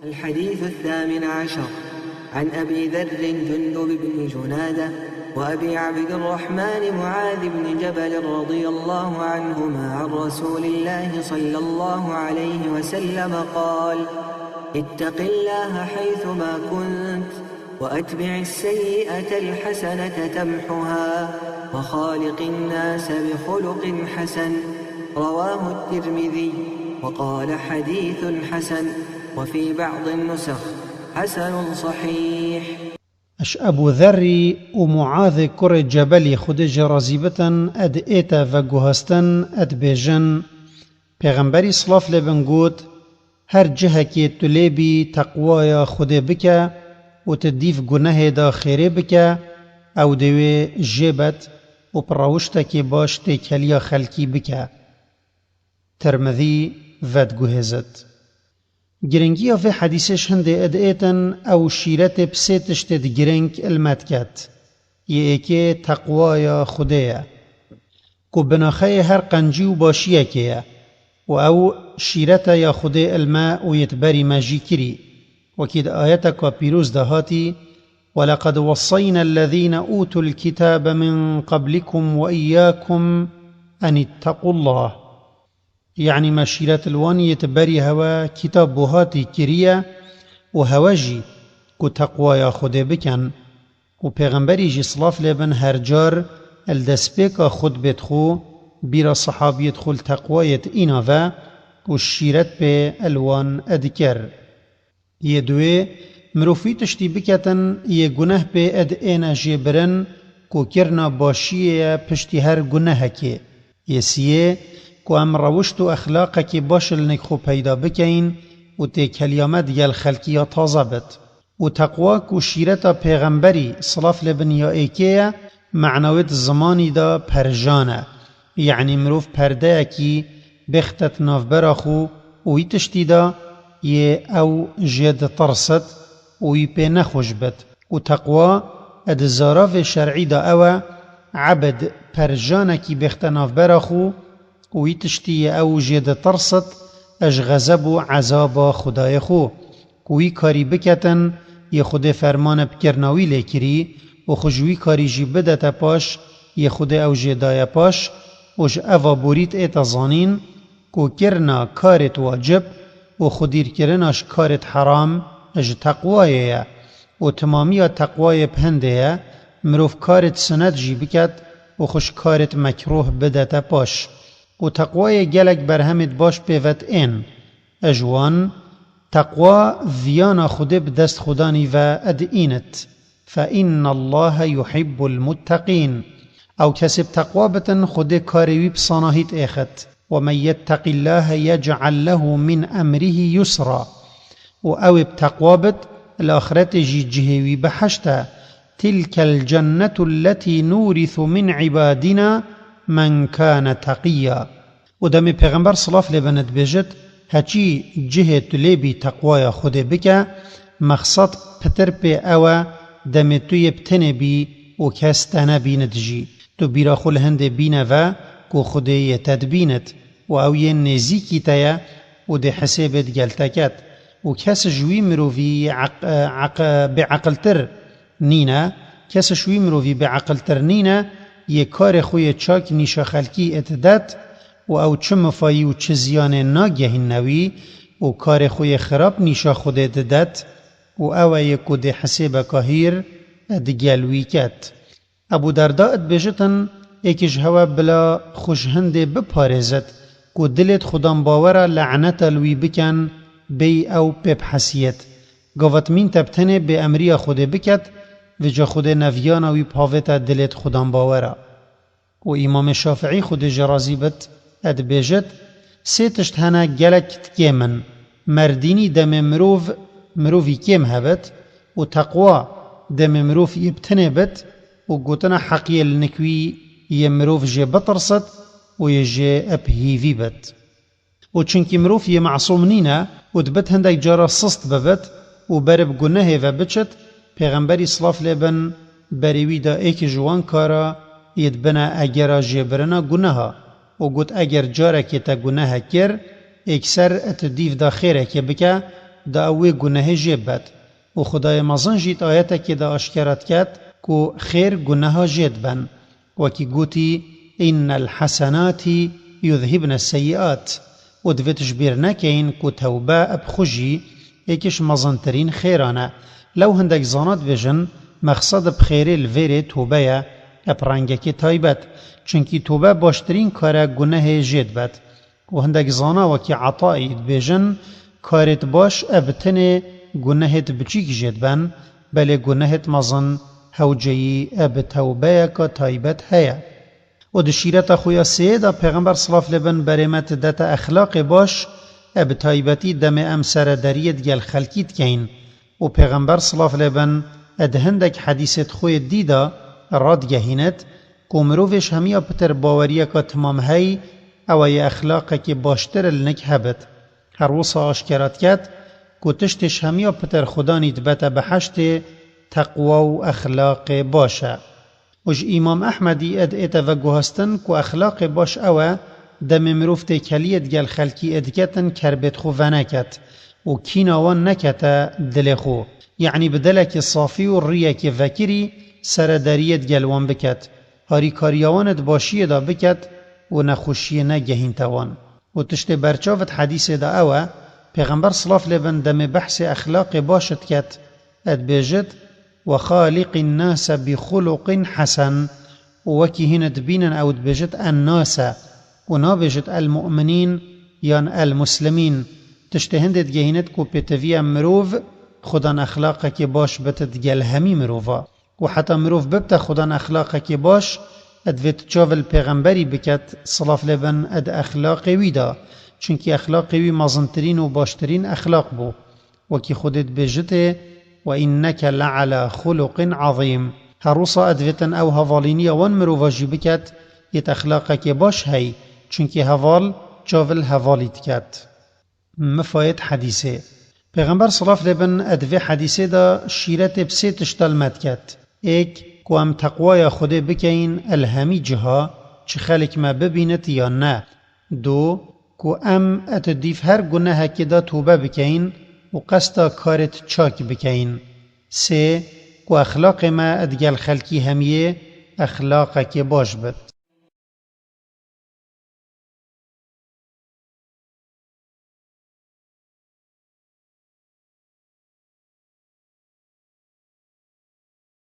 الحديث 18 عن أبي ذر جندب بن جنادة وأبي عبد الرحمن معاذ بن جبل رضي الله عنهما عن رسول الله صلى الله عليه وسلم قال: اتق الله حيثما كنت وأتبع السيئة الحسنة تمحها وخالق الناس بخلق حسن. رواه الترمذي وقال: حديث حسن، وفي بعض النسخ حسن صحيح. اش ابو ذر ومعاذ كر جبل خود جرازيبتن اد ايتا و گوهستن اد بیجن پیغمبری صلاف لبن گوت هر جهه که تلیبی تقوی خود بکه و تدیف گناه دا خیره بکه او دوی جیبت و پراوشتا که باش تکلیا خلکی بکه. ترمذی ود گوهزت گرنگی آف حدیثش هنده ادعیتن او شیرت بسیتشت گرنگ المت کت یه ایکه تقوی خوده که بناخه هر قنجی و باشیه که و او شیرت یا خوده الماء و یتبری مجی کری وكيد آياتك وبيروز دهاتي ولقد وصينا الذين أوتوا الكتاب من قبلكم وإياكم أن اتقوا الله، يعني مشيرة الواني يتبري هوا كتاب بهاتي كريا وهواجي كتقوى يا خده بكن وبيغمبري جي صلاف لبن هرجار الدسبيك خد بتخو بيرا صحابي يدخل تقوية إنافا والشيرت بالوان أذكر يدوي مروفي تشتي بكتن يگناه به اد اینا جبرن کو کرنا باشیه پشتی هر گناه که یسیه کو ام روشت و اخلاق که باشل نکخو پیدا بکین و تی کلیامت یل خلقیا تازه بد و تقوا کو شیرتا پیغمبری صلاف لبن یا ایکیه معنویت زمانی دا پرجانه، یعنی مروف پرده کی بختت ناف براخو و ای تشتی دا یه او جد ترست وی پی نخوش بد و تقوا اد زاراف شرعی دا او عبد پرجانه کی بختناف براخو وی تشتی او جد ترست اج غضب و عذاب خدای خو وی کاری بکتن یه خود فرمان بکرناوی لیکری و خوشوی کاری جی بدت پاش یه خود او جدای پاش وش اوا بورید ایتا زانین کو کرنا کارت واجب و خودیر کرناش کارت حرام اج تقوایه و تمامی تقوای پهنده مروف کارت سند جی بکد و خوش کارت مکروه بدت پاش و تقوای گلک برهمت باش پیوت این اجوان تقوا ویانا خوده بدست خدانی و ادینت فإن الله يحب المتقين او کسب تقوا بتن خوده کاروی بصاناهیت ایخت ومن يتق الله يجعل له من أمره يسرا و بتقوى بت الآخرت جي جهوي بحشتا تلك الجنة التي نورث من عبادنا من كان تقيا ودم پیغمبر صلاف لبند بجد هچی جه تلیبی تقوی خود بکا مقصد پتر پی او دم توی بتنه بی و کس تنه بیند جی تو بیرا خول هنده بینه و کو خود یتدبیند و او یه نزیکی تایا و ده حسابت گلتکت و کس جوی مروفی بعقلتر نینا کس جوی مروفی بعقلتر نینا یه کار خوی چاک نیشا خلکی اتدت و او چه مفایی و چه زیان ناگهین نوی و کار خوی خراب نیشا خود اتدت و او یکو ده حساب کهیر ادگلوی کت. ابو درداء بجتن ایکش هوا بلا خوشهنده بپارزد کو دلت خودم باورا لعنت الوی بکن بی او ببحثیت گوات مین تبتنه به امری خود بکت و جا خود نویانا وی پاوتا دلت خودم باورا و امام شافعی خود جرازی بد اد بیجد سیتشت هنه گلک تکیمن مردینی دم مروفی کم هبت و تقوا دم مروف یبتنه بد و گوتنا حقیه لنکوی یه مروف جه بطرست و یه جه ابهیوی بد و چونکی مروف یه معصوم نینا و دبت هندک جارا سست ببت و برب گناه و بچت پیغمبری صلاف لبن بریوی دا ایک جوان کارا ید بنا اگرا جه برنا گناها و گوت اگر جارا که تا گناه کر اکسر اتدیف دا خیره که بکا دا اوی گناه جیب بد و خدای مزن جیت آیتا که دا اشکرات کد که خیر گناه جید بن وکی گوتی این الحسنات یذهبن السیئات و دویتش بیر نکین که توبه اب خوشی ایکش مزنترین خیرانه لو هندک زانات بجن مقصد بخیره الویره توبه اب رنگکی تایبت چونکی توبه باشترین کار گناه جید بد و هندک زانا وکی عطایی بجن کارت باش ابتن گناهت بچیک جید بن بله گناهت مزن هوجی اب توبه که تایبت هیا و دشیرت خویا سیدا پیغمبر صلی الله علیه لبن برمت دت اخلاق باش اب تایبتی دم امسر دریت گل خلکیت کین و پیغمبر صلی الله علیه لبن ادهندک حدیثت خوی دیدا راد گهینت کومرووش همیا پتر باوریه که تمام هی اوی اخلاق که باشتر لنک هبت هر وصا آشکرات کد که تشتش همیا پتر خدا نیدبت بحشت تقوى و اخلاق باشه وش امام احمدی ادعیت و گوهستن که اخلاق باش اوه دم مروفت کلیت گل خلکی ادکتن کربت خو ونکت و کیناوان نکت دل خو یعنی بدلک صافی و ریک وکری سر دریت گلوان بکت هاری کاریاوانت باشی دا بکت و نخوشی نگهین توان و تشت برچاوت حدیث دا اوه پیغمبر صلی الله علیه و آله دم بحث اخلاق باشت کت ادبیجت وخالق الناس بخلق حسن وكي هنا دبينا أو دبجت الناس ونابجت المؤمنين يان المسلمين تشتهندت جهينت كو بتفيا مروف خدان أخلاقك باش بتتجل همي مروفا وحتى مروف ببتا خدان أخلاقك باش ادفت تشاف البيغمبري بكت صلاف لبن اد أخلاقي ويدا چونكي أخلاقي وي مازنترين وباشترين أخلاق بو وكي خدت بجته وإنك لعلى خلق عظيم هروسا ادوتن او هوالينيا وان مروفاجي بكت يت اخلاقك باش هي چونكي هوال جاول هواليت كت مفايد حديثه پیغمبر صلی الله علیه و آله ادوی حدیثه دا شیرت بسه تشتال مد کت ایک کو ام تقوای خود بکین الهمی جها چه خلق ما ببینت یا نه دو کو ام اتدیف هر گناه که دا توبه بکین و قصد کارت چاک بکین سه کو اخلاق ما ادگل خلقی همیه اخلاق که باش بد